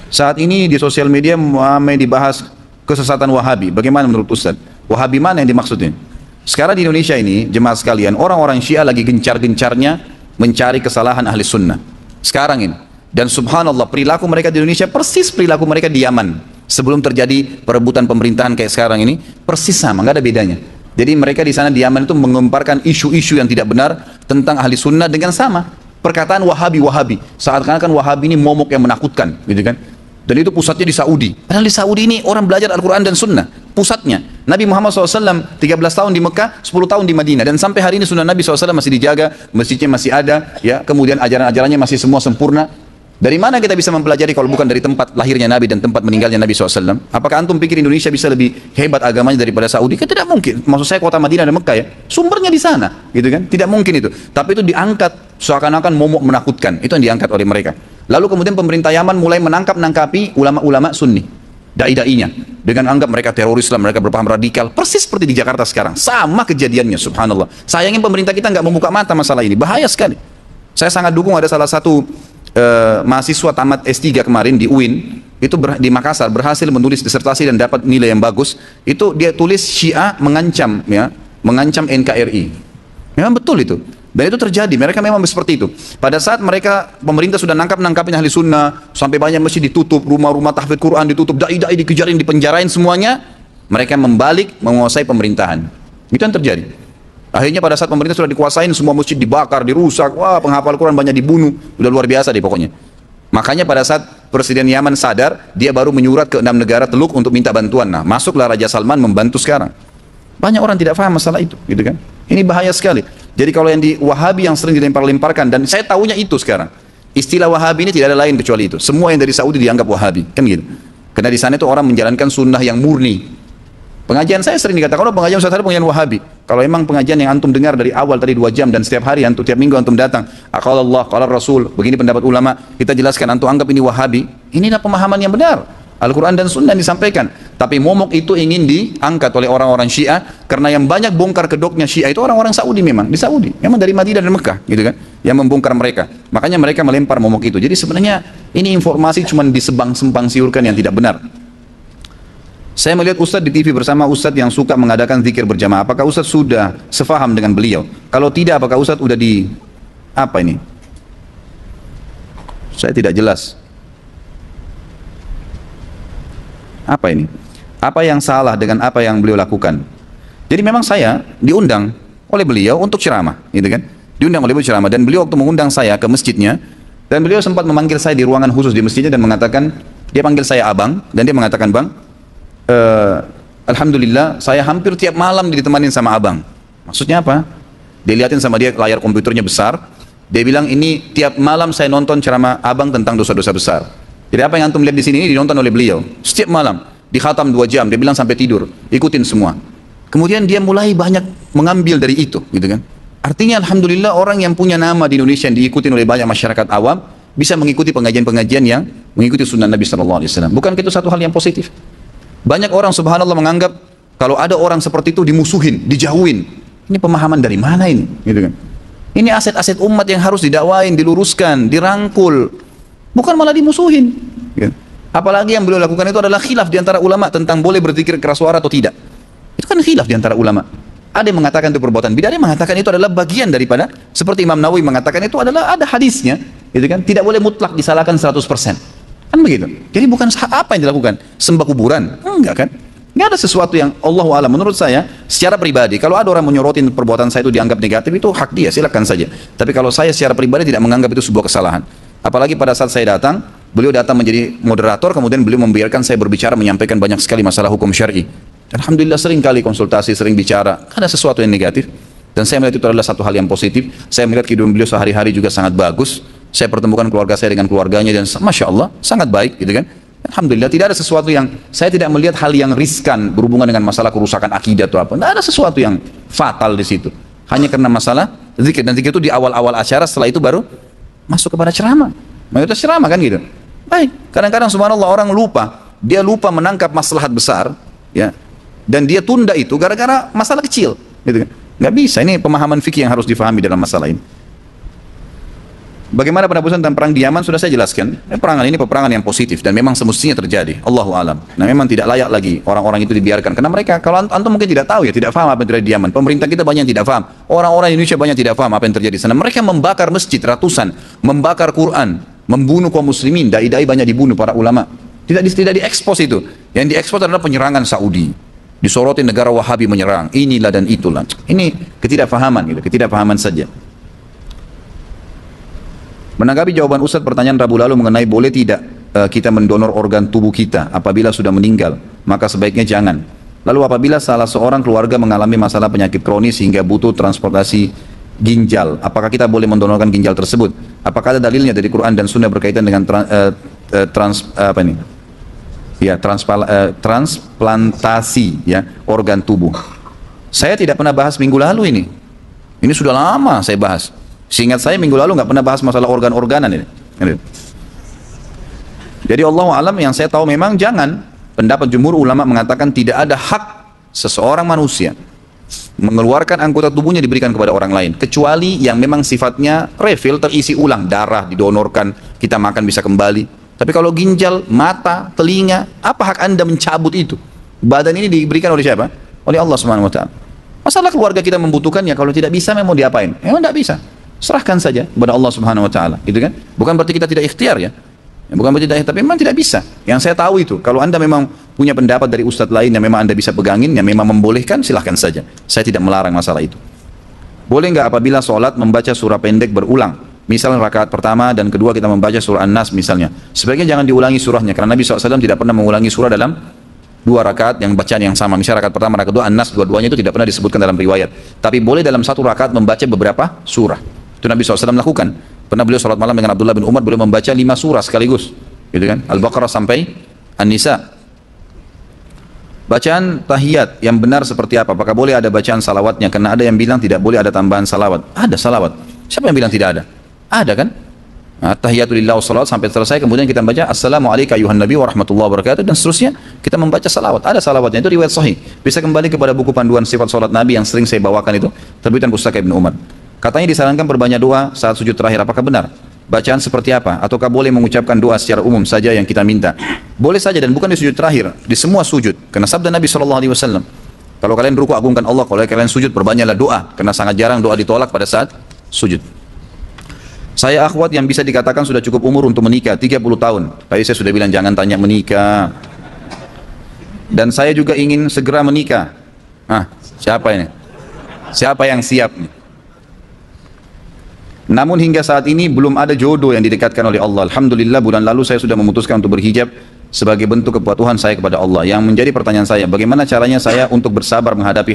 Saat ini di sosial media ramai dibahas kesesatan Wahabi. Bagaimana menurut Ustaz? Wahabi mana yang dimaksudnya? Sekarang di Indonesia ini, jemaah sekalian, orang-orang Syiah lagi gencar-gencarnya mencari kesalahan ahli sunnah. Sekarang ini. Dan subhanallah, perilaku mereka di Indonesia persis perilaku mereka di Yaman. Sebelum terjadi perebutan pemerintahan kayak sekarang ini, persis sama, nggak ada bedanya. Jadi mereka di sana di Yaman itu mengemparkan isu-isu yang tidak benar tentang ahli sunnah dengan sama. Perkataan Wahabi, seakan-akan Wahabi ini momok yang menakutkan, gitu kan? Dan itu pusatnya di Saudi. Padahal di Saudi ini orang belajar Al-Quran dan Sunnah. Pusatnya. Nabi Muhammad SAW 13 tahun di Mekah, 10 tahun di Madinah. Dan sampai hari ini sunnah Nabi SAW masih dijaga, masjidnya masih ada, ya. Kemudian ajaran-ajarannya masih semua sempurna. Dari mana kita bisa mempelajari kalau bukan dari tempat lahirnya Nabi dan tempat meninggalnya Nabi SAW? Apakah antum pikir Indonesia bisa lebih hebat agamanya daripada Saudi? Kan tidak mungkin. Maksud saya kota Madinah dan Mekah ya. Sumbernya di sana, gitu kan? Tidak mungkin itu. Tapi itu diangkat seakan-akan momok menakutkan. Itu yang diangkat oleh mereka. Lalu kemudian pemerintah Yaman mulai menangkap-nangkapi ulama-ulama Sunni, dai-dainya, dengan anggap mereka teroris lah, mereka berpaham radikal. Persis seperti di Jakarta sekarang. Sama kejadiannya, subhanallah. Sayangnya pemerintah kita nggak membuka mata masalah ini. Bahaya sekali. Saya sangat dukung ada salah satu mahasiswa tamat S3 kemarin di UIN itu di Makassar berhasil menulis disertasi dan dapat nilai yang bagus. Itu dia tulis Syiah mengancam, ya, mengancam NKRI. Memang betul itu. Dan itu terjadi, mereka memang seperti itu. Pada saat mereka, pemerintah sudah nangkapin ahli sunnah, sampai banyak masjid ditutup, rumah-rumah tahfidz Quran ditutup, dai-dai dikejarin, dipenjarain semuanya, mereka membalik menguasai pemerintahan. Itu yang terjadi. Akhirnya pada saat pemerintah sudah dikuasain, semua masjid dibakar, dirusak, wah penghafal Quran banyak dibunuh, udah luar biasa deh pokoknya. Makanya pada saat Presiden Yaman sadar, dia baru menyurat ke 6 negara Teluk untuk minta bantuan. Nah, masuklah Raja Salman membantu sekarang. Banyak orang tidak paham masalah itu, gitu kan? Ini bahaya sekali. Jadi kalau yang di Wahabi yang sering dilempar-lemparkan, dan saya tahunya itu sekarang. Istilah Wahabi ini tidak ada lain kecuali itu. Semua yang dari Saudi dianggap Wahabi, kan gitu. Karena di sana itu orang menjalankan sunnah yang murni. Pengajian saya sering dikatakan, oh pengajian Ustaz pengajian Wahabi. Kalau emang pengajian yang antum dengar dari awal tadi 2 jam dan setiap hari antum, tiap minggu antum datang, qala Allah, qala Rasul, begini pendapat ulama, kita jelaskan, antum anggap ini Wahabi. Inilah pemahaman yang benar. Al-Quran dan Sunnah disampaikan. Tapi momok itu ingin diangkat oleh orang-orang Syiah, karena yang banyak bongkar kedoknya Syiah itu orang-orang Saudi memang. Di Saudi, memang dari Madinah dan Mekah, gitu kan, yang membongkar mereka. Makanya mereka melempar momok itu. Jadi sebenarnya ini informasi cuma disebang-sempang siurkan yang tidak benar. Saya melihat Ustadz di TV bersama Ustadz yang suka mengadakan zikir berjamaah. Apakah Ustadz sudah sefaham dengan beliau? Kalau tidak, apakah Ustadz sudah di apa ini? Saya tidak jelas. Apa ini? Apa yang salah dengan apa yang beliau lakukan? Jadi memang saya diundang oleh beliau untuk ceramah, gitu kan? Diundang oleh beliau ceramah, dan beliau waktu mengundang saya ke masjidnya, dan beliau sempat memanggil saya di ruangan khusus di masjidnya dan mengatakan, dia panggil saya abang, dan dia mengatakan, bang, alhamdulillah saya hampir tiap malam ditemanin sama abang. Maksudnya apa? Dilihatin sama dia layar komputernya besar. Dia bilang, ini tiap malam saya nonton ceramah abang tentang dosa-dosa besar. Jadi apa yang antum lihat di sini ini dinonton oleh beliau setiap malam, dikhatam 2 jam. Dia bilang sampai tidur, ikutin semua. Kemudian dia mulai banyak mengambil dari itu, gitu kan? Artinya alhamdulillah orang yang punya nama di Indonesia yang diikuti oleh banyak masyarakat awam bisa mengikuti pengajian-pengajian yang mengikuti sunnah Nabi SAW. Bukankah itu satu hal yang positif? Banyak orang subhanallah menganggap kalau ada orang seperti itu dimusuhin, dijauhin. Ini pemahaman dari mana ini? Gitu kan? Ini aset-aset umat yang harus didakwain, diluruskan, dirangkul. Bukan malah dimusuhin. Gitu. Apalagi yang beliau lakukan itu adalah khilaf diantara ulama tentang boleh berzikir keras suara atau tidak. Itu kan khilaf diantara ulama. Ada yang mengatakan itu perbuatan bid'ah, ada yang mengatakan itu adalah bagian daripada, seperti Imam Nawawi mengatakan itu adalah ada hadisnya, gitu kan? Tidak boleh mutlak disalahkan 100%. Kan begitu. Jadi bukan apa yang dilakukan? Sembah kuburan? Enggak kan? Enggak ada sesuatu yang Allahu a'lam. Menurut saya, secara pribadi, kalau ada orang menyorotin perbuatan saya itu dianggap negatif, itu hak dia, silakan saja. Tapi kalau saya secara pribadi tidak menganggap itu sebuah kesalahan. Apalagi pada saat saya datang, beliau datang menjadi moderator, kemudian beliau membiarkan saya berbicara, menyampaikan banyak sekali masalah hukum syar'i. Alhamdulillah sering kali konsultasi, sering bicara. Ada sesuatu yang negatif. Dan saya melihat itu adalah satu hal yang positif. Saya melihat kehidupan beliau sehari-hari juga sangat bagus. Saya pertemukan keluarga saya dengan keluarganya, dan Masya Allah, sangat baik, gitu kan. Alhamdulillah tidak ada sesuatu yang, saya tidak melihat hal yang riskan berhubungan dengan masalah kerusakan akidah atau apa. Tidak ada sesuatu yang fatal di situ. Hanya karena masalah zikir, dan zikir itu di awal-awal acara, setelah itu baru masuk kepada ceramah. Mayoritas ceramah kan gitu. Baik, kadang-kadang subhanallah orang lupa, dia lupa menangkap maslahat besar, ya, dan dia tunda itu gara-gara masalah kecil, gitu kan. Nggak bisa, ini pemahaman fikih yang harus difahami dalam masalah ini. Bagaimana pendapat tentang perang di Yaman sudah saya jelaskan. Peperangan ini peperangan yang positif dan memang semestinya terjadi. Allahu alam. Nah, memang tidak layak lagi orang-orang itu dibiarkan karena mereka, kalau antum mungkin tidak tahu ya, tidak paham apa yang terjadi di Yaman. Pemerintah kita banyak yang tidak paham. Orang-orang Indonesia banyak yang tidak paham apa yang terjadi di sana. Mereka membakar masjid ratusan, membakar Quran, membunuh kaum muslimin, dai-dai banyak dibunuh para ulama. Tidak diekspos itu. Yang diekspos adalah penyerangan Saudi. Disoroti negara Wahabi menyerang, inilah dan itulah. Ini ketidakfahaman gitu, ketidakfahaman saja. Menanggapi jawaban Ustadz pertanyaan Rabu lalu mengenai boleh tidak kita mendonor organ tubuh kita apabila sudah meninggal, maka sebaiknya jangan. Lalu apabila salah seorang keluarga mengalami masalah penyakit kronis hingga butuh transportasi ginjal, apakah kita boleh mendonorkan ginjal tersebut? Apakah ada dalilnya dari Quran dan Sunnah berkaitan dengan transplantasi ya organ tubuh? Saya tidak pernah bahas minggu lalu ini. Ini sudah lama saya bahas. Seingat saya minggu lalu nggak pernah bahas masalah organ-organan ini. Jadi Allah alam, yang saya tahu memang jangan. Pendapat jumhur ulama mengatakan tidak ada hak seseorang manusia mengeluarkan anggota tubuhnya diberikan kepada orang lain, kecuali yang memang sifatnya refill, terisi ulang, darah didonorkan, kita makan bisa kembali. Tapi kalau ginjal, mata, telinga, apa hak anda mencabut itu? Badan ini diberikan oleh siapa? Oleh Allah Subhanahu Wa Taala. Masalah keluarga kita membutuhkannya, kalau tidak bisa memang diapain? Memang tidak bisa. Serahkan saja kepada Allah Subhanahu Wa Taala, gitu kan? Bukan berarti kita tidak ikhtiar ya, bukan berarti tidak, tapi memang tidak bisa. Yang saya tahu itu, kalau anda memang punya pendapat dari ustadz lain yang memang anda bisa pegangin, yang memang membolehkan, silahkan saja. Saya tidak melarang masalah itu. Boleh nggak apabila sholat membaca surah pendek berulang? Misalnya rakaat pertama dan kedua kita membaca surah An-Nas misalnya. Sebaiknya jangan diulangi surahnya, karena Nabi SAW tidak pernah mengulangi surah dalam dua rakaat yang bacaan yang sama. Misalnya rakaat pertama, rakaat kedua, An-Nas, dua-duanya itu tidak pernah disebutkan dalam riwayat. Tapi boleh dalam satu rakaat membaca beberapa surah. Itu Nabi SAW lakukan. Pernah beliau sholat malam dengan Abdullah bin Umar, beliau membaca 5 surah sekaligus, gitu kan? Al-Baqarah sampai An-Nisa. Bacaan tahiyat yang benar seperti apa? Apakah boleh ada bacaan salawatnya? Karena ada yang bilang tidak boleh ada tambahan salawat. Ada salawat. Siapa yang bilang tidak ada? Ada kan? Nah, tahiyatulillah wassalawat sampai selesai, kemudian kita baca Assalamualaikum ayuhan nabi warahmatullahi wabarakatuh, dan seterusnya kita membaca salawat. Ada salawatnya, itu riwayat sahih. Bisa kembali kepada buku panduan sifat salat Nabi yang sering saya bawakan itu, terbitan Pustaka Ibnu Umar. Katanya disarankan berbanyak doa saat sujud terakhir. Apakah benar? Bacaan seperti apa? Ataukah boleh mengucapkan doa secara umum saja yang kita minta? Boleh saja, dan bukan di sujud terakhir, di semua sujud. Karena sabda Nabi SAW, kalau kalian ruku agungkan Allah, kalau kalian sujud perbanyaklah doa, karena sangat jarang doa ditolak pada saat sujud. Saya akhwat yang bisa dikatakan sudah cukup umur untuk menikah, 30 tahun. Tadi saya sudah bilang jangan tanya menikah. Dan saya juga ingin segera menikah. Siapa ini? Siapa yang siap nih? Namun hingga saat ini belum ada jodoh yang didekatkan oleh Allah. Alhamdulillah bulan lalu saya sudah memutuskan untuk berhijab sebagai bentuk kepatuhan saya kepada Allah. Yang menjadi pertanyaan saya, bagaimana caranya saya untuk bersabar menghadapi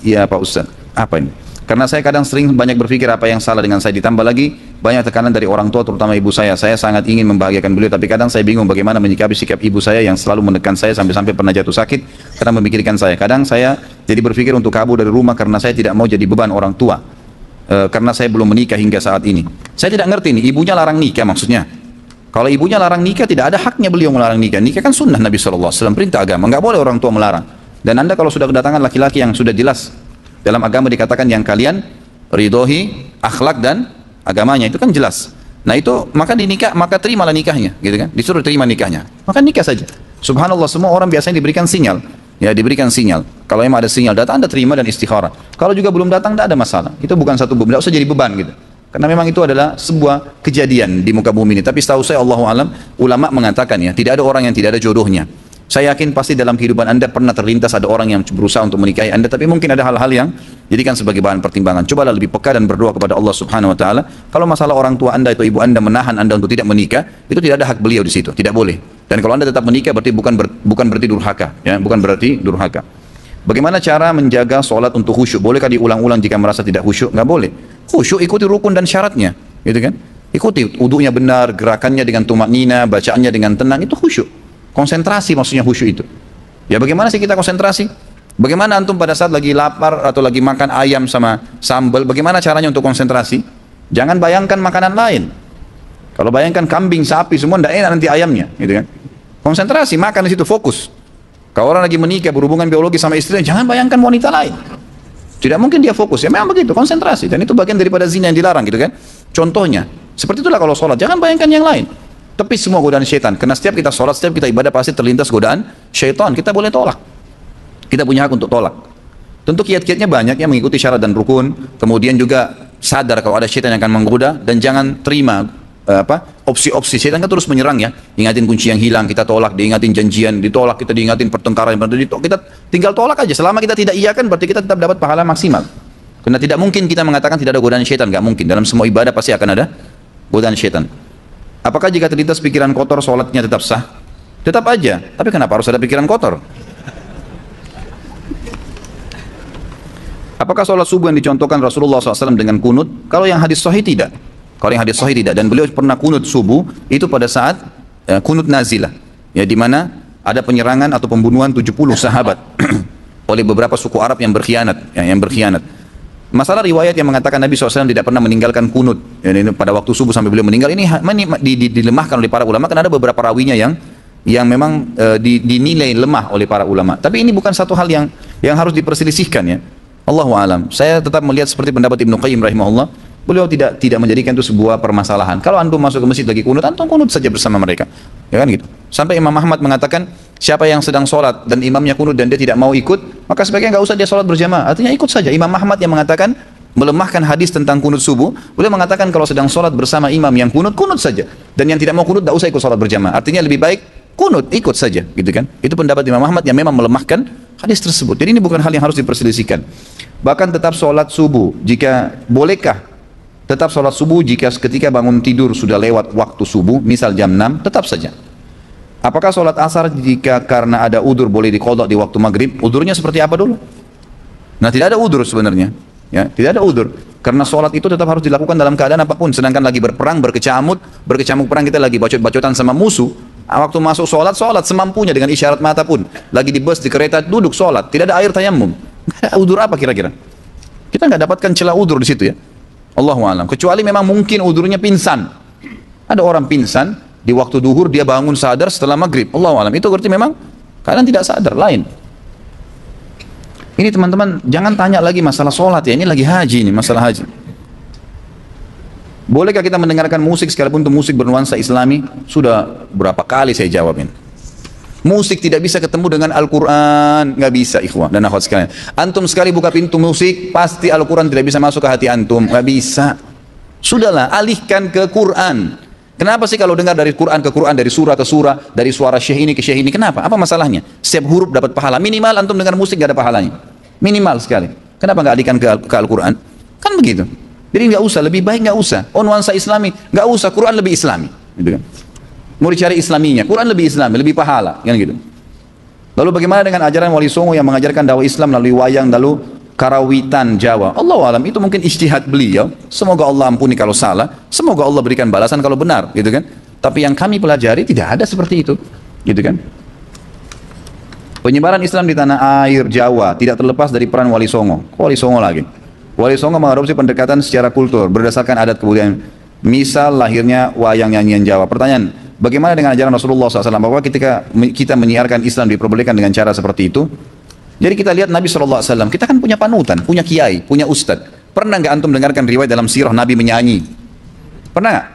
ya Pak Ustaz, apa ini? Karena saya kadang sering banyak berpikir apa yang salah dengan saya, ditambah lagi banyak tekanan dari orang tua, terutama ibu saya. Saya sangat ingin membahagiakan beliau, tapi kadang saya bingung bagaimana menyikapi sikap ibu saya yang selalu menekan saya sampai-sampai pernah jatuh sakit karena memikirkan saya. Kadang saya jadi berpikir untuk kabur dari rumah karena saya tidak mau jadi beban orang tua. Karena saya belum menikah hingga saat ini. Saya tidak ngerti nih, ibunya larang nikah maksudnya. Kalau ibunya larang nikah, tidak ada haknya beliau melarang nikah. Nikah kan sunnah Nabi SAW, perintah agama. Nggak boleh orang tua melarang. Dan anda kalau sudah kedatangan laki-laki yang sudah jelas dalam agama dikatakan yang kalian ridhohi akhlak dan agamanya, itu kan jelas. Nah itu maka dinikah, maka terimalah nikahnya, gitu kan? Disuruh terima nikahnya, maka nikah saja. Subhanallah, semua orang biasanya diberikan sinyal. Ya, diberikan sinyal. Kalau emang ada sinyal datang, Anda terima dan istikharah. Kalau juga belum datang, tidak ada masalah. Itu bukan satu beban, tidak usah jadi beban gitu. Karena memang itu adalah sebuah kejadian di muka bumi ini. Tapi setahu saya, Allahu alam, ulama mengatakan ya, tidak ada orang yang tidak ada jodohnya. Saya yakin pasti dalam kehidupan Anda pernah terlintas ada orang yang berusaha untuk menikahi Anda, tapi mungkin ada hal-hal yang jadikan sebagai bahan pertimbangan. Cobalah lebih peka dan berdoa kepada Allah Subhanahu Wa Taala. Kalau masalah orang tua Anda atau ibu Anda menahan Anda untuk tidak menikah, itu tidak ada hak beliau di situ, tidak boleh. Dan kalau Anda tetap menikah berarti bukan berarti durhaka, ya, bukan berarti durhaka. Bagaimana cara menjaga sholat untuk khusyuk? Bolehkah diulang-ulang jika merasa tidak khusyuk? Nggak boleh. Khusyuk ikuti rukun dan syaratnya, gitu kan? Ikuti wudunya benar, gerakannya dengan tumaknina, bacaannya dengan tenang, itu khusyuk. Konsentrasi maksudnya khusyuk itu. Ya bagaimana sih kita konsentrasi? Bagaimana antum pada saat lagi lapar atau lagi makan ayam sama sambal, bagaimana caranya untuk konsentrasi? Jangan bayangkan makanan lain. Kalau bayangkan kambing, sapi, semua tidak enak nanti ayamnya, gitu kan? Konsentrasi, makan di situ, fokus. Kalau orang lagi menikah, berhubungan biologi sama istrinya, jangan bayangkan wanita lain. Tidak mungkin dia fokus, ya memang begitu, konsentrasi. Dan itu bagian daripada zina yang dilarang gitu kan. Contohnya, seperti itulah kalau sholat, jangan bayangkan yang lain. Tepis semua godaan syaitan, karena setiap kita sholat, setiap kita ibadah pasti terlintas godaan syaitan, kita boleh tolak. Kita punya hak untuk tolak. Tentu kiat-kiatnya banyak yang mengikuti syarat dan rukun, kemudian juga sadar kalau ada syaitan yang akan menggoda, dan jangan terima opsi-opsi syaitan kan terus menyerang ya. Ingatin kunci yang hilang, kita tolak, diingatin janjian, ditolak, kita diingatin pertengkaran, kita tinggal tolak aja. Selama kita tidak iyakan berarti kita tetap dapat pahala maksimal. Karena tidak mungkin kita mengatakan tidak ada godaan syaitan, nggak mungkin. Dalam semua ibadah pasti akan ada godaan syaitan. Apakah jika terlintas pikiran kotor sholatnya tetap sah? Tetap aja, tapi kenapa harus ada pikiran kotor? Apakah sholat subuh yang dicontohkan Rasulullah SAW dengan kunut? Kalau yang hadis sahih tidak. Kalau yang hadis sahih tidak. Dan beliau pernah kunut subuh itu pada saat kunut nazilah, ya, di mana ada penyerangan atau pembunuhan 70 sahabat oleh beberapa suku Arab yang berkhianat, yang berkhianat. Masalah riwayat yang mengatakan Nabi SAW tidak pernah meninggalkan kunut, ya, ini pada waktu subuh sampai beliau meninggal, ini dilemahkan oleh para ulama karena ada beberapa rawinya yang memang dinilai lemah oleh para ulama. Tapi ini bukan satu hal yang harus diperselisihkan ya. Allahu alam. Saya tetap melihat seperti pendapat Ibnu Qayyim rahimahullah. Beliau tidak menjadikan itu sebuah permasalahan. Kalau antum masuk ke masjid lagi kunut, antum kunut saja bersama mereka. Ya kan gitu. Sampai Imam Ahmad mengatakan, siapa yang sedang sholat dan imamnya kunut dan dia tidak mau ikut, maka sebaiknya nggak usah dia sholat berjamaah. Artinya ikut saja. Imam Ahmad yang mengatakan, melemahkan hadis tentang kunut subuh, beliau mengatakan kalau sedang sholat bersama imam yang kunut, kunut saja. Dan yang tidak mau kunut, nggak usah ikut sholat berjamaah. Artinya lebih baik kunut, ikut saja. Gitu kan. Itu pendapat Imam Ahmad yang memang melemahkan hadis tersebut. Jadi ini bukan hal yang harus diperselisihkan. Bahkan tetap sholat subuh, jika bolehkah tetap sholat subuh jika ketika bangun tidur sudah lewat waktu subuh, misal jam 6, tetap saja. Apakah sholat asar jika karena ada udur boleh diqadha di waktu maghrib? Udurnya seperti apa dulu? Nah, tidak ada udur sebenarnya. Ya, tidak ada udur. Karena sholat itu tetap harus dilakukan dalam keadaan apapun. Sedangkan lagi berperang, berkecamuk perang, kita lagi bacot-bacotan sama musuh. Waktu masuk sholat semampunya dengan isyarat mata pun. Lagi di bus, di kereta, duduk sholat. Tidak ada air tayammum. Nggak ada udur apa kira-kira? Kita nggak dapatkan celah udur di situ ya. Allahu a'lam. Kecuali memang mungkin udurnya pingsan. Ada orang pingsan di waktu duhur, dia bangun sadar setelah maghrib. Allahu a'lam. Itu berarti memang kalian tidak sadar, lain. Ini teman-teman jangan tanya lagi masalah sholat ya. Ini lagi haji, ini masalah haji. Bolehkah kita mendengarkan musik sekalipun itu musik bernuansa Islami? Sudah berapa kali saya jawabin. Musik tidak bisa ketemu dengan Al-Quran, nggak bisa ikhwah dan akhwat sekalian. Antum sekali buka pintu musik, pasti Al-Quran tidak bisa masuk ke hati antum, nggak bisa. Sudahlah, alihkan ke Quran. Kenapa sih kalau dengar dari Quran ke Quran, dari surah ke surah, dari suara syekh ini ke syekh ini, kenapa? Apa masalahnya? Setiap huruf dapat pahala, minimal antum dengar musik nggak ada pahalanya. Minimal sekali. Kenapa nggak alihkan ke Al-Quran? Kan begitu. Jadi nggak usah, lebih baik nggak usah. Oh, nuansa Islami, nggak usah, Quran lebih Islami. Gitu kan. Mau dicari Islaminya, Quran lebih Islami, lebih pahala, kan gitu. Lalu bagaimana dengan ajaran Wali Songo yang mengajarkan dakwah Islam melalui wayang, lalu karawitan Jawa? Allahu alam, itu mungkin ijtihad beliau. Semoga Allah ampuni kalau salah, semoga Allah berikan balasan kalau benar, gitu kan. Tapi yang kami pelajari tidak ada seperti itu, gitu kan. Penyebaran Islam di tanah air Jawa tidak terlepas dari peran Wali Songo. Wali Songo lagi. Wali Songo mengadopsi pendekatan secara kultur berdasarkan adat kebudayaan. Misal lahirnya wayang nyanyian Jawa. Pertanyaan, bagaimana dengan ajaran Rasulullah SAW? Bahwa ketika kita menyiarkan Islam diperbolehkan dengan cara seperti itu. Jadi kita lihat Nabi SAW, kita kan punya panutan, punya kiai, punya ustadz. Pernah nggak antum dengarkan riwayat dalam sirah Nabi menyanyi? Pernah nggak?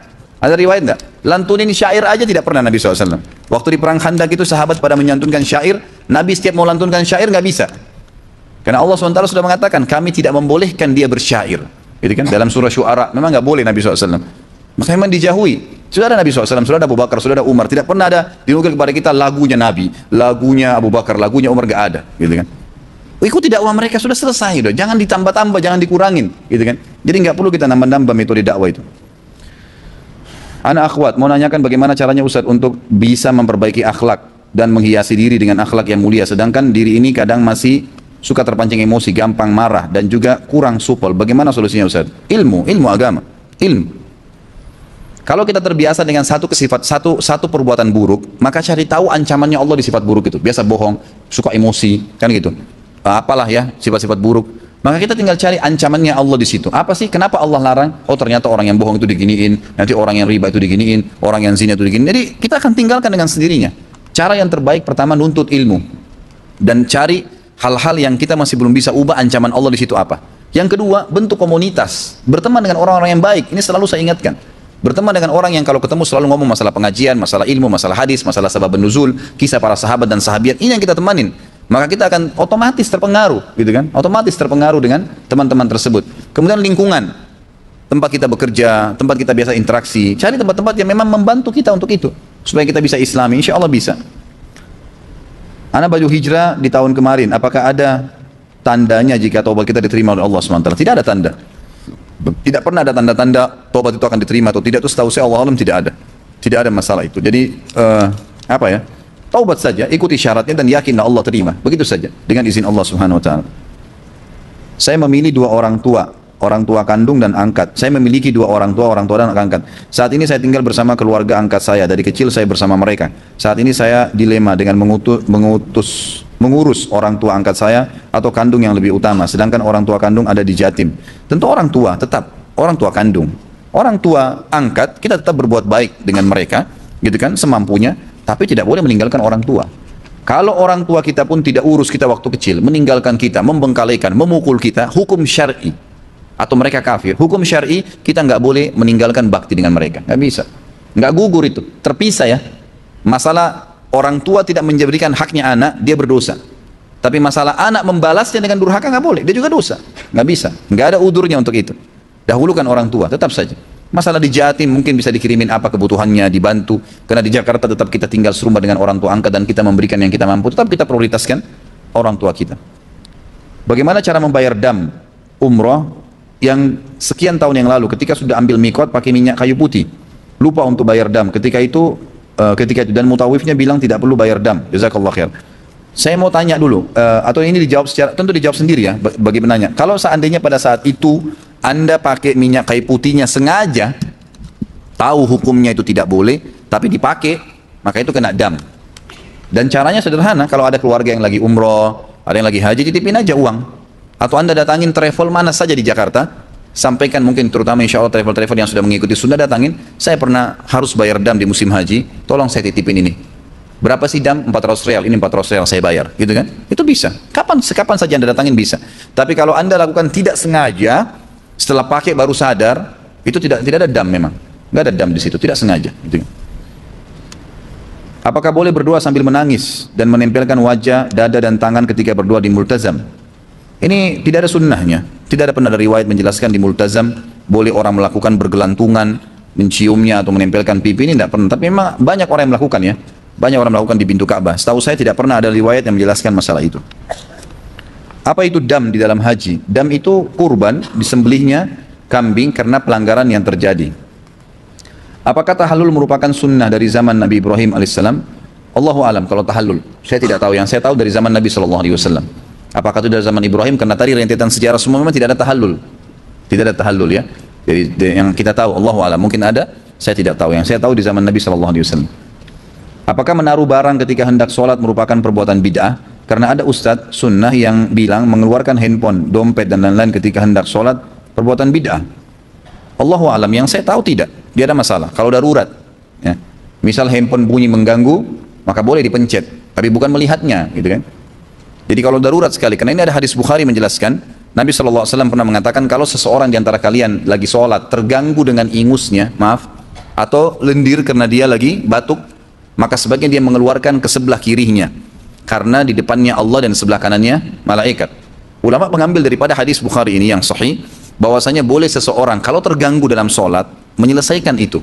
Ada riwayat nggak? Lantunin syair aja tidak pernah Nabi SAW. Waktu di perang Khandaq itu sahabat pada menyantunkan syair, Nabi setiap mau lantunkan syair nggak bisa. Karena Allah SWT sudah mengatakan, kami tidak membolehkan dia bersyair. Gitu kan? Dalam surah Syu'ara, memang nggak boleh Nabi SAW. Maka memang dijauhi. Sudah ada Nabi SAW, sudah ada Abu Bakar, sudah ada Umar. Tidak pernah ada dinukil kepada kita lagunya Nabi, lagunya Abu Bakar, lagunya Umar, nggak ada. Gitu kan? Ikuti dakwah mereka, sudah selesai. Udah. Jangan ditambah-tambah, jangan dikurangin. Gitu kan? Jadi nggak perlu kita nambah-nambah metode dakwah itu. Anak akhwat, mau nanyakan bagaimana caranya Ustaz untuk bisa memperbaiki akhlak dan menghiasi diri dengan akhlak yang mulia. Sedangkan diri ini kadang masih suka terpancing emosi, gampang marah, dan juga kurang supel. Bagaimana solusinya Ustaz? Ilmu agama. Ilmu. Kalau kita terbiasa dengan satu perbuatan buruk, maka cari tahu ancamannya Allah di sifat buruk itu. Biasa bohong, suka emosi, kan gitu. Apalah ya, sifat-sifat buruk. Maka kita tinggal cari ancamannya Allah di situ. Apa sih? Kenapa Allah larang? Oh, ternyata orang yang bohong itu diginiin, nanti orang yang riba itu diginiin, orang yang zina itu diginiin. Jadi kita akan tinggalkan dengan sendirinya. Cara yang terbaik pertama nuntut ilmu dan cari hal-hal yang kita masih belum bisa ubah, ancaman Allah di situ apa. Yang kedua, bentuk komunitas, berteman dengan orang-orang yang baik. Ini selalu saya ingatkan. Berteman dengan orang yang kalau ketemu selalu ngomong masalah pengajian, masalah ilmu, masalah hadis, masalah sabab nuzul, kisah para sahabat dan sahabiat. Ini yang kita temanin. Maka kita akan otomatis terpengaruh, gitu kan? Otomatis terpengaruh dengan teman-teman tersebut. Kemudian lingkungan, tempat kita bekerja, tempat kita biasa interaksi. Cari tempat-tempat yang memang membantu kita untuk itu, supaya kita bisa Islami. Insya Allah bisa. Ana baju hijrah di tahun kemarin. Apakah ada tandanya jika taubat kita diterima oleh Allah SWT? Tidak ada tanda. Tidak pernah ada tanda-tanda taubat itu akan diterima atau tidak. Itu setahu saya Allah Alam tidak ada. Tidak ada masalah itu. Jadi apa ya? Taubat saja, ikuti syaratnya dan yakinlah Allah terima. Begitu saja dengan izin Allah Subhanahu wa taala. Saya memilih dua orang tua kandung dan angkat. Saya memiliki dua orang tua dan angkat. Saat ini saya tinggal bersama keluarga angkat saya. Dari kecil saya bersama mereka. Saat ini saya dilema dengan mengurus orang tua angkat saya atau kandung yang lebih utama. Sedangkan orang tua kandung ada di Jatim. Tentu orang tua tetap orang tua kandung. Orang tua angkat kita tetap berbuat baik dengan mereka, gitu kan, semampunya. Tapi tidak boleh meninggalkan orang tua. Kalau orang tua kita pun tidak urus kita waktu kecil, meninggalkan kita, membengkalikan, memukul kita, hukum syar'i atau mereka kafir, hukum syar'i kita nggak boleh meninggalkan bakti dengan mereka, nggak bisa, nggak gugur itu, terpisah ya. Masalah orang tua tidak menjadikan haknya anak, dia berdosa. Tapi masalah anak membalasnya dengan durhaka nggak boleh, dia juga dosa, nggak bisa, nggak ada udurnya untuk itu. Dahulukan orang tua, tetap saja. Masalah di Jatim mungkin bisa dikirimin apa kebutuhannya, dibantu. Karena di Jakarta tetap kita tinggal serumah dengan orang tua angkat dan kita memberikan yang kita mampu. Tetap kita prioritaskan orang tua kita. Bagaimana cara membayar dam umroh yang sekian tahun yang lalu ketika sudah ambil mikot pakai minyak kayu putih, lupa untuk bayar dam. Ketika itu dan mutawifnya bilang tidak perlu bayar dam. Jazakallah khair. Saya mau tanya dulu, atau ini dijawab secara, tentu dijawab sendiri ya bagi penanya. Kalau seandainya pada saat itu Anda pakai minyak kayu putihnya sengaja, tahu hukumnya itu tidak boleh, tapi dipakai, maka itu kena dam. Dan caranya sederhana, kalau ada keluarga yang lagi umroh, ada yang lagi haji, titipin aja uang. Atau Anda datangin travel mana saja di Jakarta, sampaikan mungkin terutama insya Allah travel-travel yang sudah mengikuti sunnah, datangin, saya pernah harus bayar dam di musim haji, tolong saya titipin ini. Berapa sih dam? 400 real, ini 400 real saya bayar, gitu kan? Itu bisa, sekapan saja Anda datangin bisa. Tapi kalau Anda lakukan tidak sengaja, setelah pakai baru sadar, itu tidak ada dam memang, nggak ada dam di situ, tidak sengaja. Gitu. Apakah boleh berdoa sambil menangis dan menempelkan wajah, dada dan tangan ketika berdoa di multazam? Ini tidak ada sunnahnya, tidak ada pernah ada riwayat menjelaskan di multazam boleh orang melakukan bergelantungan, menciumnya atau menempelkan pipi, ini tidak pernah. Tapi memang banyak orang yang melakukan ya, banyak orang melakukan di pintu Ka'bah. Setahu saya tidak pernah ada riwayat yang menjelaskan masalah itu. Apa itu dam di dalam haji? Dam itu kurban, disembelihnya kambing karena pelanggaran yang terjadi. Apakah tahallul merupakan sunnah dari zaman Nabi Ibrahim alaihissalam? Allahu alam kalau tahallul. Saya tidak tahu, yang saya tahu dari zaman Nabi SAW. Apakah itu dari zaman Ibrahim? Karena tadi rentetan sejarah semua memang tidak ada tahallul. Tidak ada tahallul ya. Jadi yang kita tahu, Allahu alam. Mungkin ada, saya tidak tahu. Yang saya tahu di zaman Nabi SAW. Apakah menaruh barang ketika hendak sholat merupakan perbuatan bid'ah? Karena ada ustadz sunnah yang bilang mengeluarkan handphone, dompet dan lain-lain ketika hendak sholat perbuatan bid'ah. Allahu alam, yang saya tahu tidak, dia ada masalah. Kalau darurat, ya. Misal handphone bunyi mengganggu, maka boleh dipencet, tapi bukan melihatnya, gitu kan? Jadi kalau darurat sekali, karena ini ada hadis Bukhari menjelaskan, Nabi SAW pernah mengatakan kalau seseorang di antara kalian lagi sholat terganggu dengan ingusnya, atau lendir karena dia lagi batuk, maka sebaiknya dia mengeluarkan ke sebelah kirinya. Karena di depannya Allah dan sebelah kanannya malaikat. Ulama mengambil daripada hadis Bukhari ini yang sahih, bahwasanya boleh seseorang kalau terganggu dalam sholat menyelesaikan itu,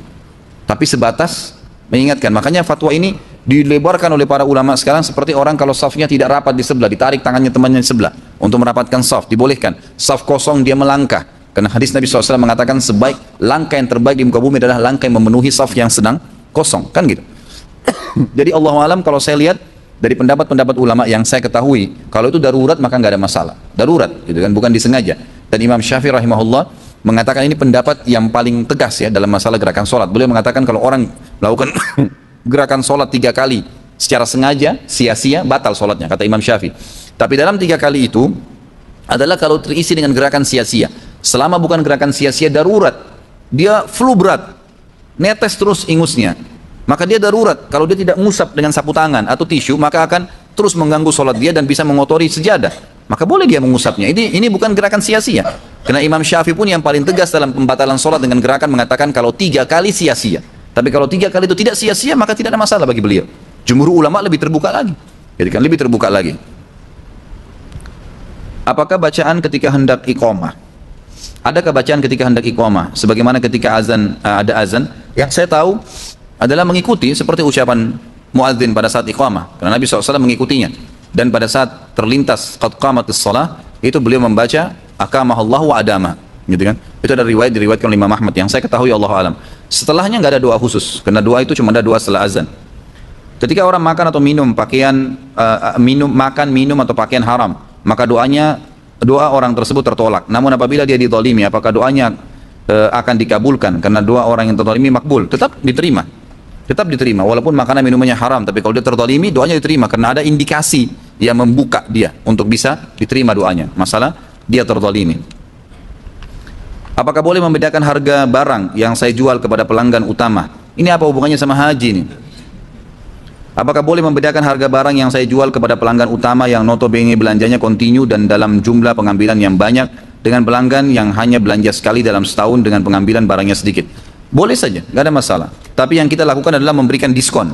tapi sebatas mengingatkan. Makanya fatwa ini dilebarkan oleh para ulama sekarang, seperti orang kalau safnya tidak rapat di sebelah, ditarik tangannya temannya di sebelah untuk merapatkan saf, dibolehkan. Saf kosong dia melangkah, karena hadis Nabi SAW mengatakan sebaik langkah yang terbaik di muka bumi adalah langkah yang memenuhi saf yang sedang kosong, kan gitu. Jadi Allahu alam, kalau saya lihat dari pendapat-pendapat ulama yang saya ketahui, kalau itu darurat maka nggak ada masalah. Darurat, gitu kan, bukan disengaja. Dan Imam Syafi'i rahimahullah mengatakan ini pendapat yang paling tegas ya dalam masalah gerakan sholat. Beliau mengatakan kalau orang melakukan gerakan sholat 3 kali secara sengaja, sia-sia, batal sholatnya, kata Imam Syafi'i. Tapi dalam 3 kali itu adalah kalau terisi dengan gerakan sia-sia. Selama bukan gerakan sia-sia, darurat, dia flu berat, netes terus ingusnya, maka dia darurat. Kalau dia tidak ngusap dengan sapu tangan atau tisu, maka akan terus mengganggu sholat dia dan bisa mengotori sejadah, maka boleh dia mengusapnya. Ini bukan gerakan sia-sia. Karena Imam Syafi'i pun yang paling tegas dalam pembatalan sholat dengan gerakan mengatakan kalau 3 kali sia-sia. Tapi kalau 3 kali itu tidak sia-sia, maka tidak ada masalah bagi beliau. Jumhur ulama lebih terbuka lagi. Jadi kan lebih terbuka lagi. Apakah bacaan ketika hendak iqamah? Adakah bacaan ketika hendak iqamah? Sebagaimana ketika azan, ada azan, yang saya tahu adalah mengikuti seperti ucapan muadzin pada saat iqamah. Karena Nabi SAW mengikutinya. Dan pada saat terlintas qad qamatis shalah, itu beliau membaca aqamahullahu wa adama. Gitu kan? Itu ada riwayat diriwayatkan oleh Imam Ahmad yang saya ketahui, Allahu alam. Setelahnya nggak ada doa khusus. Karena doa itu cuma ada doa setelah azan. Ketika orang makan atau minum pakaian makan, minum atau pakaian haram, maka doa orang tersebut tertolak. Namun apabila dia dizalimi, apakah doanya akan dikabulkan? Karena doa orang yang terzalimi makbul, tetap diterima. Tetap diterima walaupun makanan minumannya haram, tapi kalau dia terzalimi doanya diterima karena ada indikasi yang membuka dia untuk bisa diterima doanya. Masalah dia terzalimi. Apakah boleh membedakan harga barang yang saya jual kepada pelanggan utama? Ini apa hubungannya sama haji ini? Apakah boleh membedakan harga barang yang saya jual kepada pelanggan utama yang notabene belanjanya kontinu dan dalam jumlah pengambilan yang banyak dengan pelanggan yang hanya belanja sekali dalam setahun dengan pengambilan barangnya sedikit? Boleh saja, nggak ada masalah. Tapi yang kita lakukan adalah memberikan diskon,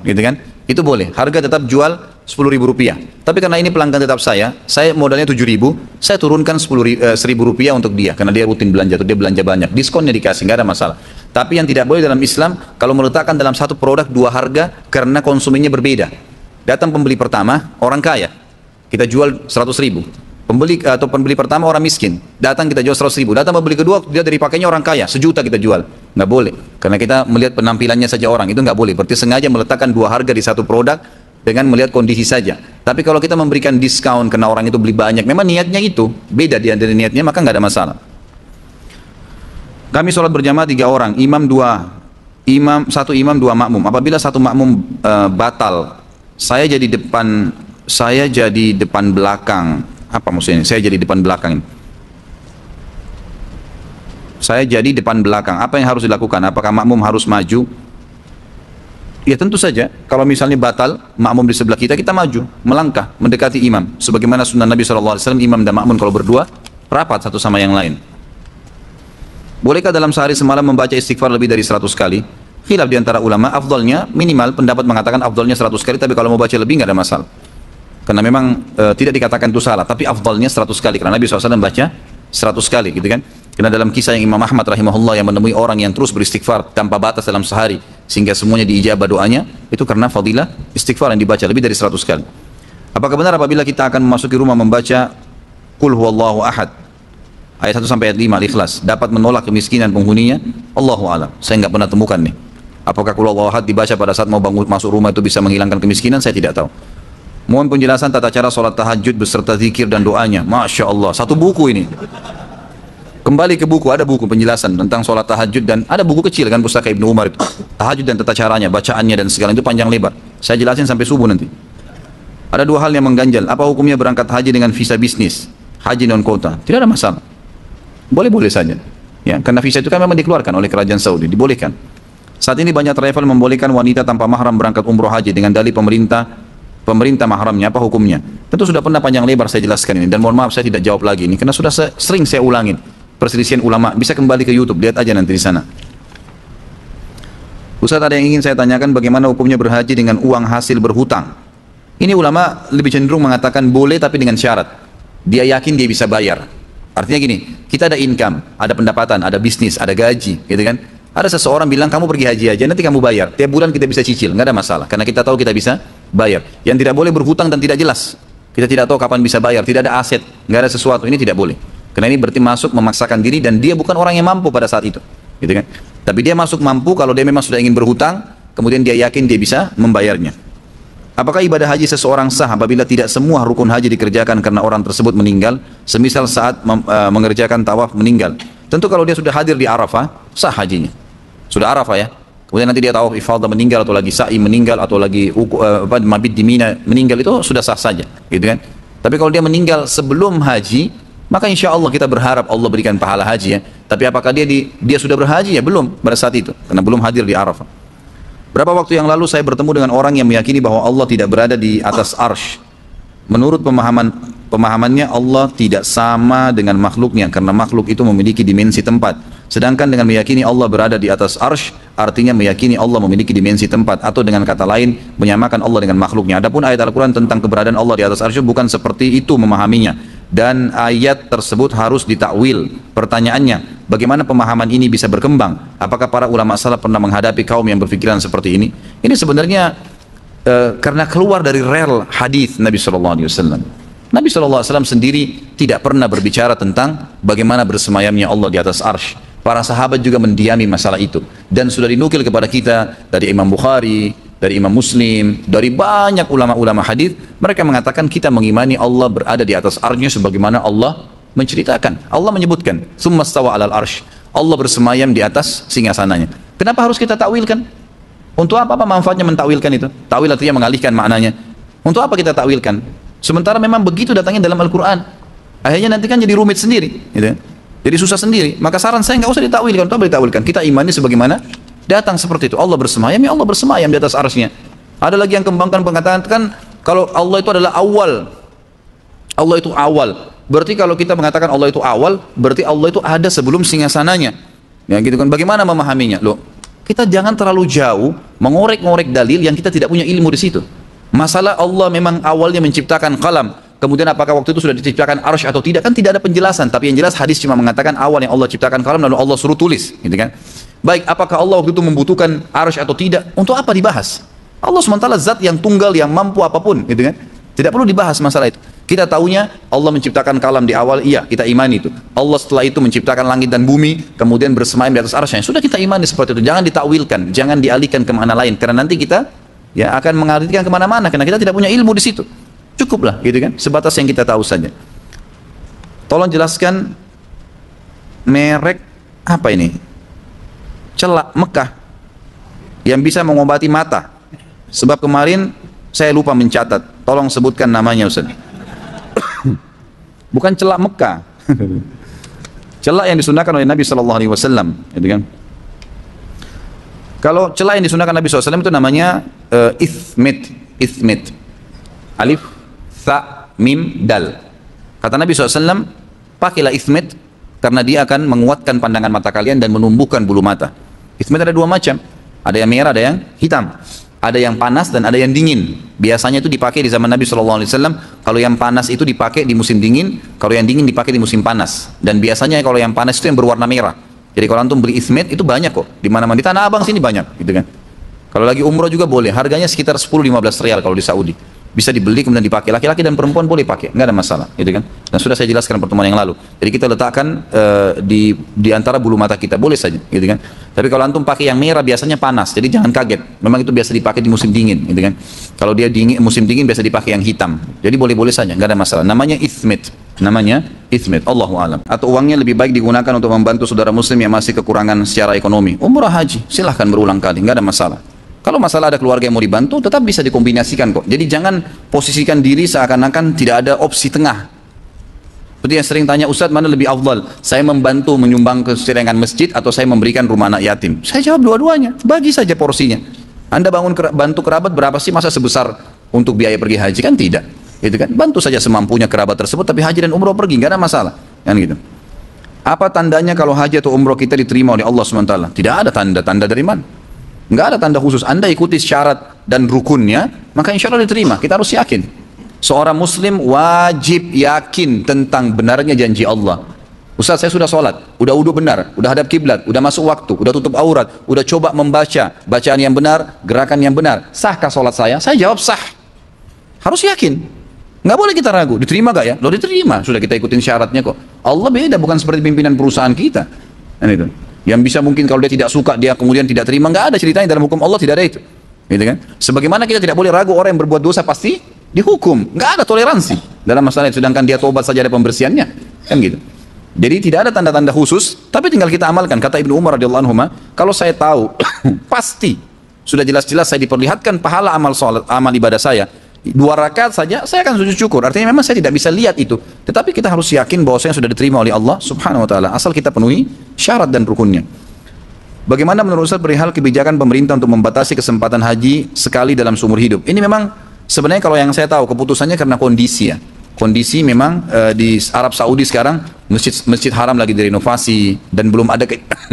gitu kan? Itu boleh. Harga tetap jual Rp10.000. Tapi karena ini pelanggan tetap saya modalnya Rp7.000, saya turunkan Rp1.000 untuk dia karena dia rutin belanja atau dia belanja banyak. Diskonnya dikasih, nggak ada masalah. Tapi yang tidak boleh dalam Islam kalau meletakkan dalam satu produk 2 harga karena konsumennya berbeda. Datang pembeli pertama orang kaya, kita jual 100.000. Pembeli pertama orang miskin, datang kita jual 100.000. Datang pembeli kedua dia dari pakainya orang kaya, 1.000.000 kita jual. Nggak boleh, karena kita melihat penampilannya saja orang, itu nggak boleh. Berarti sengaja meletakkan 2 harga di satu produk dengan melihat kondisi saja. Tapi kalau kita memberikan diskon karena orang itu beli banyak, memang niatnya itu beda dia dari niatnya, maka nggak ada masalah. Kami sholat berjamaah 3 orang, satu imam 2 makmum. Apabila satu makmum batal, saya jadi depan belakang. Apa maksudnya? Saya jadi depan belakang. Saya jadi depan belakang. Apa yang harus dilakukan? Apakah makmum harus maju? Ya tentu saja. Kalau misalnya batal, makmum di sebelah kita, kita maju, melangkah, mendekati imam. Sebagaimana sunnah Nabi SAW, imam dan makmum kalau berdua, rapat satu sama yang lain. Bolehkah dalam sehari semalam membaca istighfar lebih dari 100 kali? Khilaf di antara ulama, afdalnya minimal, pendapat mengatakan afdalnya 100 kali, tapi kalau mau baca lebih nggak ada masalah. Karena memang tidak dikatakan itu salah, tapi afdalnya 100 kali, karena Nabi SAW baca 100 kali, gitu kan. Karena dalam kisah yang Imam Ahmad rahimahullah yang menemui orang yang terus beristighfar tanpa batas dalam sehari, sehingga semuanya diijabah doanya, itu karena fadilah istighfar yang dibaca lebih dari 100 kali. Apakah benar apabila kita akan memasuki rumah membaca Qul huwallahu ahad, ayat 1 sampai ayat 5 Al-Ikhlas, dapat menolak kemiskinan penghuninya? Allahu a'lam. Saya nggak pernah temukan nih. Apakah Qul huwallahu ahad dibaca pada saat mau bangun masuk rumah itu bisa menghilangkan kemiskinan? Saya tidak tahu. Mohon penjelasan tata cara sholat tahajud beserta zikir dan doanya. Masya Allah, satu buku ini. Kembali ke buku, ada buku penjelasan tentang sholat tahajud dan ada buku kecil kan Pustaka Ibnu Umar itu. Tahajud dan tata caranya, bacaannya dan segala itu panjang lebar. Saya jelasin sampai subuh nanti. Ada 2 hal yang mengganjal. Apa hukumnya berangkat haji dengan visa bisnis? Haji non kota? Tidak ada masalah. Boleh-boleh saja. Ya, karena visa itu kan memang dikeluarkan oleh kerajaan Saudi, dibolehkan. Saat ini banyak travel membolehkan wanita tanpa mahram berangkat umroh haji dengan dalih pemerintah mahramnya, apa hukumnya? Tentu sudah pernah panjang lebar saya jelaskan ini, dan mohon maaf saya tidak jawab lagi ini karena sudah sering saya ulangin perselisihan ulama. Bisa kembali ke YouTube, lihat aja nanti di sana. Ustaz, ada yang ingin saya tanyakan, bagaimana hukumnya berhaji dengan uang hasil berhutang? Ini ulama lebih cenderung mengatakan boleh tapi dengan syarat dia yakin dia bisa bayar. Artinya gini, kita ada income, ada pendapatan, ada bisnis, ada gaji, gitu kan? Ada seseorang bilang kamu pergi haji aja, nanti kamu bayar. Tiap bulan kita bisa cicil, nggak ada masalah. Karena kita tahu kita bisa bayar. Yang tidak boleh berhutang dan tidak jelas. Kita tidak tahu kapan bisa bayar, tidak ada aset, nggak ada sesuatu, ini tidak boleh. Karena ini berarti masuk memaksakan diri dan dia bukan orang yang mampu pada saat itu, gitu kan? Tapi dia masuk mampu kalau dia memang sudah ingin berhutang, kemudian dia yakin dia bisa membayarnya. Apakah ibadah haji seseorang sah apabila tidak semua rukun haji dikerjakan karena orang tersebut meninggal, semisal saat mengerjakan tawaf meninggal? Tentu kalau dia sudah hadir di Arafah, sah hajinya. Sudah Arafah ya. Kemudian nanti dia tawaf ifadah meninggal atau lagi sa'i meninggal atau lagi mabit di Mina meninggal, itu sudah sah saja, gitu kan? Tapi kalau dia meninggal sebelum haji, maka insya Allah kita berharap Allah berikan pahala haji ya. Tapi apakah dia sudah berhaji ya? Belum pada saat itu, karena belum hadir di Arafah. Berapa waktu yang lalu saya bertemu dengan orang yang meyakini bahwa Allah tidak berada di atas arsy. Menurut pemahamannya Allah tidak sama dengan makhluknya karena makhluk itu memiliki dimensi tempat. Sedangkan dengan meyakini Allah berada di atas arsy artinya meyakini Allah memiliki dimensi tempat, atau dengan kata lain menyamakan Allah dengan makhluknya. Adapun ayat Al-Quran tentang keberadaan Allah di atas arsy bukan seperti itu memahaminya, dan ayat tersebut harus ditakwil. Pertanyaannya, bagaimana pemahaman ini bisa berkembang? Apakah para ulama salaf pernah menghadapi kaum yang berpikiran seperti ini? Ini sebenarnya karena keluar dari rel hadis Nabi SAW. Nabi SAW sendiri tidak pernah berbicara tentang bagaimana bersemayamnya Allah di atas arsy. Para sahabat juga mendiami masalah itu, dan sudah dinukil kepada kita dari Imam Bukhari, dari Imam Muslim, dari banyak ulama-ulama hadis. Mereka mengatakan kita mengimani Allah berada di atas arsy sebagaimana Allah menceritakan. Allah menyebutkan tsumma stawa 'alal arsy, Allah bersemayam di atas singgasananya. Kenapa harus kita takwilkan? Untuk apa manfaatnya mentakwilkan itu? Takwil artinya mengalihkan maknanya. Untuk apa kita takwilkan? Sementara memang begitu datangnya dalam Al-Quran. Akhirnya nanti kan jadi rumit sendiri, gitu. Jadi susah sendiri. Maka saran saya nggak usah ditakwilkan. Untuk apa ditakwilkan? Kita imani sebagaimana datang seperti itu. Allah bersemayam, ya Allah bersemayam di atas arsy-Nya. Ada lagi yang kembangkan pengatakan kalau Allah itu adalah awal. Allah itu awal. Berarti kalau kita mengatakan Allah itu awal, berarti Allah itu ada sebelum singgasananya. Ya gitu kan. Bagaimana memahaminya? Loh, kita jangan terlalu jauh mengorek-ngorek dalil yang kita tidak punya ilmu di situ. Masalah Allah memang awalnya menciptakan qalam, kemudian apakah waktu itu sudah diciptakan arsy atau tidak, kan tidak ada penjelasan. Tapi yang jelas hadis cuma mengatakan awal yang Allah ciptakan qalam lalu Allah suruh tulis, gitu kan. Baik, apakah Allah waktu itu membutuhkan arsy atau tidak? Untuk apa dibahas? Allah SWT zat yang tunggal, yang mampu apapun, gitu kan. Tidak perlu dibahas masalah itu. Kita tahunya Allah menciptakan kalam di awal, iya kita imani itu. Allah setelah itu menciptakan langit dan bumi, kemudian bersemayam di atas arsy. Sudah kita imani seperti itu. Jangan ditakwilkan, jangan dialihkan kemana lain, karena nanti kita ya akan mengalihkan kemana-mana, karena kita tidak punya ilmu di situ. Cukuplah, gitu kan? Sebatas yang kita tahu saja. Tolong jelaskan merek apa ini? Celak Mekah yang bisa mengobati mata. Sebab kemarin saya lupa mencatat. Tolong sebutkan namanya, Ustaz. Bukan celak Mekah. Celak yang disunahkan oleh Nabi SAW, gitu kan? Kalau celak yang disunahkan Nabi SAW itu namanya ithmit. Alif, tha, mim, dal. Kata Nabi SAW, pakailah ithmit karena dia akan menguatkan pandangan mata kalian dan menumbuhkan bulu mata. Ithmit ada dua macam, ada yang merah, ada yang hitam. Ada yang panas dan ada yang dingin. Biasanya itu dipakai di zaman Nabi SAW. Kalau yang panas itu dipakai di musim dingin, kalau yang dingin dipakai di musim panas. Dan biasanya kalau yang panas itu yang berwarna merah. Jadi kalau antum beli ithmit itu banyak kok. Di mana-mana di Tanah Abang sini banyak, gitu kan. Kalau lagi umroh juga boleh. Harganya sekitar 10-15 rial kalau di Saudi. Bisa dibeli kemudian dipakai. Laki-laki dan perempuan boleh pakai, nggak ada masalah, gitu kan. Dan sudah saya jelaskan pertemuan yang lalu. Jadi kita letakkan di antara bulu mata kita, boleh saja, gitu kan. Tapi kalau antum pakai yang merah biasanya panas, jadi jangan kaget. Memang itu biasa dipakai di musim dingin, gitu kan. Kalau dia dingin, musim dingin biasa dipakai yang hitam. Jadi boleh-boleh saja, nggak ada masalah. Namanya ithmit. Allahu alam. Atau uangnya lebih baik digunakan untuk membantu saudara muslim yang masih kekurangan secara ekonomi. Umrah haji, silahkan berulang kali, nggak ada masalah. Kalau masalah ada keluarga yang mau dibantu, tetap bisa dikombinasikan kok. Jadi jangan posisikan diri seakan-akan tidak ada opsi tengah. Seperti yang sering tanya, Ustadz mana lebih afdal? Saya membantu menyumbang keserengan masjid atau saya memberikan rumah anak yatim? Saya jawab dua-duanya, bagi saja porsinya. Anda bantu kerabat berapa sih, masa sebesar untuk biaya pergi haji? Kan tidak. Gitu kan? Bantu saja semampunya kerabat tersebut, tapi haji dan umroh pergi, nggak ada masalah. Kan gitu. Apa tandanya kalau haji atau umroh kita diterima oleh Allah SWT? Tidak ada tanda dari mana? Nggak ada tanda khusus. Anda ikuti syarat dan rukunnya, maka insya Allah diterima. Kita harus yakin. Seorang muslim wajib yakin tentang benarnya janji Allah. Ustaz, saya sudah sholat, udah wudu benar, udah hadap kiblat, udah masuk waktu, udah tutup aurat, udah coba membaca bacaan yang benar, gerakan yang benar. Sahkah sholat saya? Saya jawab sah. Harus yakin. Nggak boleh kita ragu. Diterima gak ya? Loh diterima. Sudah kita ikutin syaratnya kok. Allah beda, bukan seperti pimpinan perusahaan kita. Dan itu. Yang bisa mungkin kalau dia tidak suka, dia kemudian tidak terima, nggak ada ceritanya dalam hukum Allah, tidak ada itu, gitu kan? Sebagaimana kita tidak boleh ragu orang yang berbuat dosa pasti dihukum, nggak ada toleransi dalam masalah itu. Sedangkan dia tobat saja ada pembersihannya, kan gitu. Jadi tidak ada tanda-tanda khusus, tapi tinggal kita amalkan. Kata Ibnu Umar radhiyallahu anhu, kalau saya tahu pasti sudah jelas-jelas saya diperlihatkan pahala amal salat, amal ibadah saya 2 rakaat saja, saya akan sujud syukur. Artinya memang saya tidak bisa lihat itu, tetapi kita harus yakin bahwa saya sudah diterima oleh Allah Subhanahu wa taala asal kita penuhi syarat dan rukunnya. Bagaimana menurut Ustaz perihal kebijakan pemerintah untuk membatasi kesempatan haji sekali dalam seumur hidup? Ini memang sebenarnya kalau yang saya tahu keputusannya karena kondisi ya. Kondisi memang di Arab Saudi sekarang masjid haram lagi direnovasi dan belum ada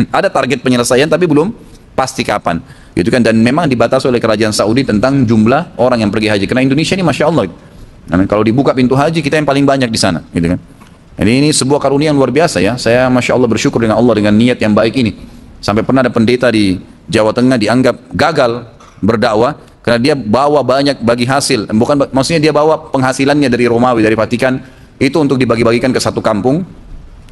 ada target penyelesaian tapi belum pasti kapan. Gitu kan, dan memang dibatasi oleh kerajaan Saudi tentang jumlah orang yang pergi haji. Karena Indonesia ini Masya Allah. Nah, kalau dibuka pintu haji kita yang paling banyak di sana, gitu kan. Jadi ini sebuah karunia yang luar biasa ya. Saya Masya Allah bersyukur dengan Allah dengan niat yang baik ini. Sampai pernah ada pendeta di Jawa Tengah dianggap gagal berdakwah karena dia bawa banyak bagi hasil. Bukan, maksudnya dia bawa penghasilannya dari Romawi, dari Vatikan, itu untuk dibagi-bagikan ke satu kampung.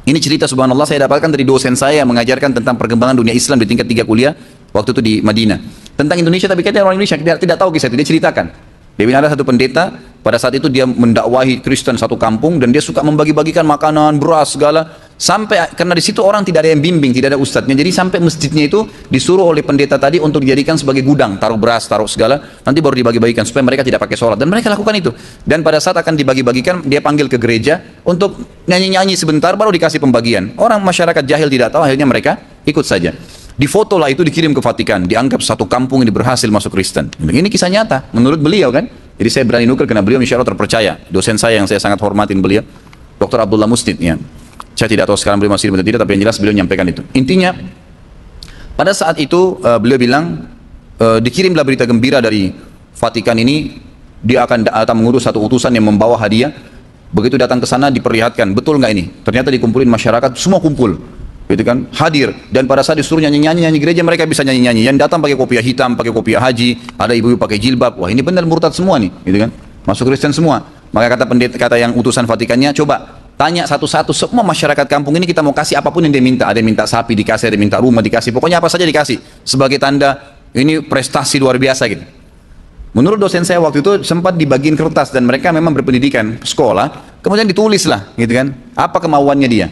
Ini cerita subhanallah saya dapatkan dari dosen saya yang mengajarkan tentang perkembangan dunia Islam di tingkat 3 kuliah waktu itu di Madinah. Tentang Indonesia, tapi kita orang Indonesia tidak tahu kisah itu, dia ceritakan. Dia bilang ada satu pendeta, pada saat itu dia mendakwahi Kristen satu kampung dan dia suka membagi-bagikan makanan, beras, segala. Sampai, karena di situ orang tidak ada yang bimbing, tidak ada ustadznya. Jadi sampai masjidnya itu disuruh oleh pendeta tadi untuk dijadikan sebagai gudang, taruh beras, taruh segala. Nanti baru dibagi-bagikan supaya mereka tidak pakai sholat. Dan mereka lakukan itu. Dan pada saat akan dibagi-bagikan, dia panggil ke gereja untuk nyanyi-nyanyi sebentar, baru dikasih pembagian. Orang masyarakat jahil tidak tahu, akhirnya mereka ikut saja. Difoto lah itu, dikirim ke Vatikan, dianggap satu kampung ini berhasil masuk Kristen. Ini kisah nyata menurut beliau kan. Jadi saya berani nukil karena beliau insya Allah terpercaya. Dosen saya yang saya sangat hormatin beliau, Dr. Abdullah Musnid ya. Saya tidak tahu sekarang beliau masih hidup atau tidak, tapi yang jelas beliau menyampaikan itu. Intinya pada saat itu beliau bilang dikirimlah berita gembira dari Vatikan ini, dia akan datang mengurus satu utusan yang membawa hadiah. Begitu datang ke sana diperlihatkan, betul nggak ini? Ternyata dikumpulin masyarakat, semua kumpul. Gitu kan, hadir, dan pada saat disuruh nyanyi gereja mereka bisa nyanyi. Yang datang pakai kopiah hitam, pakai kopiah haji, ada ibu-ibu pakai jilbab. Wah, ini benar murtad semua nih, gitu kan, masuk Kristen semua. Maka kata pendeta, kata yang utusan Vatikannya, coba tanya satu-satu semua masyarakat kampung ini, kita mau kasih apapun yang dia minta. Ada yang minta sapi dikasih, ada yang minta rumah dikasih, pokoknya apa saja dikasih sebagai tanda ini prestasi luar biasa gitu. Menurut dosen saya waktu itu sempat dibagiin kertas dan mereka memang berpendidikan sekolah, kemudian ditulislah gitu kan, apa kemauannya dia.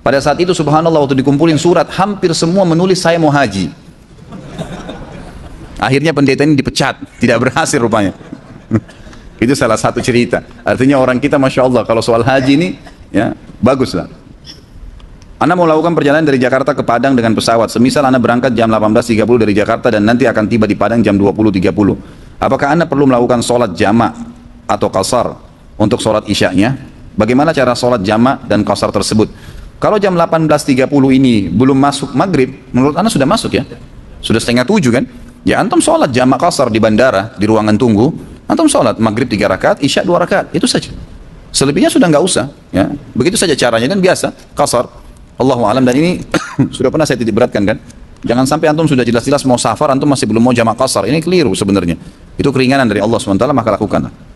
Pada saat itu subhanallah waktu dikumpulin surat, hampir semua menulis saya mau haji. Akhirnya pendeta ini dipecat, tidak berhasil rupanya. Itu salah satu cerita. Artinya orang kita Masya Allah kalau soal haji ini ya bagus lah. Anda mau lakukan perjalanan dari Jakarta ke Padang dengan pesawat. Semisal Anda berangkat jam 18.30 dari Jakarta dan nanti akan tiba di Padang jam 20.30. Apakah Anda perlu melakukan sholat jamak atau qasar untuk sholat isyaknya? Bagaimana cara sholat jamak dan qasar tersebut? Kalau jam 18.30 ini belum masuk maghrib, menurut Anda sudah masuk ya? Sudah 6:30 kan? Ya antum sholat jamak qasar di bandara, di ruangan tunggu, antum sholat maghrib 3 rakaat, isya 2 rakaat, itu saja. Selebihnya sudah nggak usah ya. Begitu saja caranya dan biasa, qasar. Allahu a'lam. Dan ini sudah pernah saya titik beratkan kan? Jangan sampai antum sudah jelas-jelas mau safar, antum masih belum mau jamak qasar. Ini keliru sebenarnya. Itu keringanan dari Allah SWT, maka lakukanlah.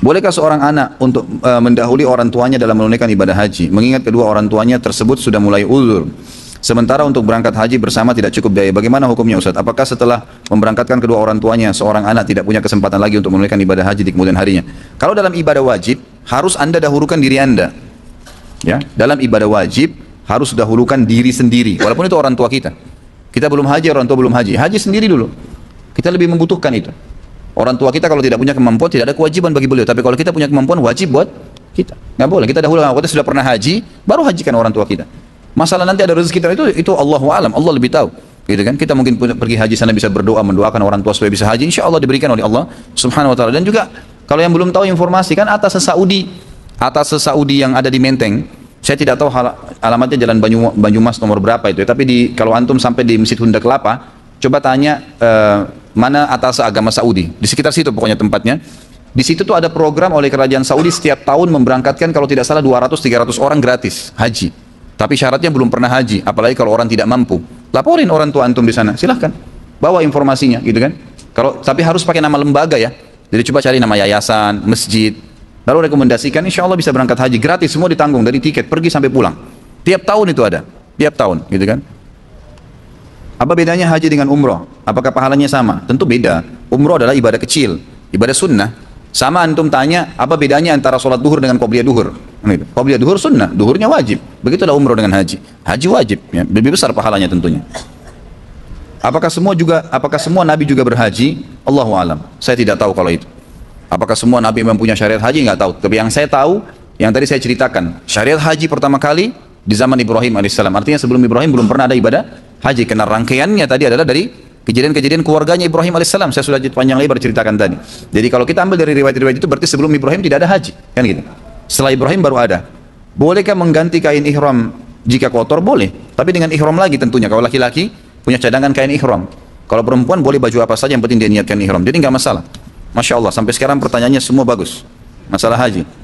Bolehkah seorang anak untuk mendahului orang tuanya dalam menunaikan ibadah haji, mengingat kedua orang tuanya tersebut sudah mulai uzur? Sementara untuk berangkat haji bersama tidak cukup biaya. Bagaimana hukumnya Ustaz? Apakah setelah memberangkatkan kedua orang tuanya, seorang anak tidak punya kesempatan lagi untuk menunaikan ibadah haji di kemudian harinya? Kalau dalam ibadah wajib, harus Anda dahulukan diri Anda. Ya, dalam ibadah wajib harus dahulukan diri sendiri. Walaupun itu orang tua kita. Kita belum haji, orang tua belum haji. Haji sendiri dulu. Kita lebih membutuhkan itu. Orang tua kita kalau tidak punya kemampuan, tidak ada kewajiban bagi beliau. Tapi kalau kita punya kemampuan, wajib buat kita. Nggak boleh, kita dahulu kita sudah pernah haji, baru hajikan orang tua kita. Masalah nanti ada rezeki kita itu Allahu a'lam, Allah lebih tahu. Gitu kan? Kita mungkin pergi haji sana bisa berdoa, mendoakan orang tua supaya bisa haji, insya Allah diberikan oleh Allah subhanahu wa ta'ala. Dan juga, kalau yang belum tahu informasi, kan atas Saudi yang ada di Menteng, saya tidak tahu alamatnya Jalan Banyumas nomor berapa itu. Tapi kalau antum sampai di Masjid Hunda Kelapa, coba tanya mana atas agama Saudi, di sekitar situ pokoknya tempatnya. Di situ tuh ada program oleh kerajaan Saudi setiap tahun memberangkatkan kalau tidak salah 200-300 orang gratis haji. Tapi syaratnya belum pernah haji, apalagi kalau orang tidak mampu. Laporin orang tua antum di sana, silahkan bawa informasinya, gitu kan. Tapi harus pakai nama lembaga ya. Jadi coba cari nama yayasan, masjid, lalu rekomendasikan, insya Allah bisa berangkat haji gratis, semua ditanggung dari tiket pergi sampai pulang. Tiap tahun itu ada, tiap tahun, gitu kan. Apa bedanya haji dengan umroh? Apakah pahalanya sama? Tentu beda. Umroh adalah ibadah kecil, ibadah sunnah. Sama antum tanya, apa bedanya antara sholat duhur dengan qobliyah duhur? Qobliyah duhur sunnah, duhurnya wajib. Begitulah umroh dengan haji. Haji wajib, ya, lebih besar pahalanya tentunya. Apakah semua nabi juga berhaji? Allahu alam. Saya tidak tahu kalau itu. Apakah semua nabi memang punya syariat haji? Nggak tahu. Tapi yang saya tahu, yang tadi saya ceritakan, syariat haji pertama kali di zaman Ibrahim alaihissalam. Artinya sebelum Ibrahim belum pernah ada ibadah haji. Karena rangkaiannya tadi adalah dari kejadian-kejadian keluarganya Ibrahim alaihissalam. Saya sudah panjang lebar ceritakan tadi. Jadi kalau kita ambil dari riwayat-riwayat itu berarti sebelum Ibrahim tidak ada haji, kan gitu. Setelah Ibrahim baru ada. Bolehkah mengganti kain ihram jika kotor? Boleh, tapi dengan ihram lagi tentunya. Kalau laki-laki punya cadangan kain ihram. Kalau perempuan boleh baju apa saja yang penting dia niatkan ihram. Jadi nggak masalah. Masya Allah, sampai sekarang pertanyaannya semua bagus. Masalah haji.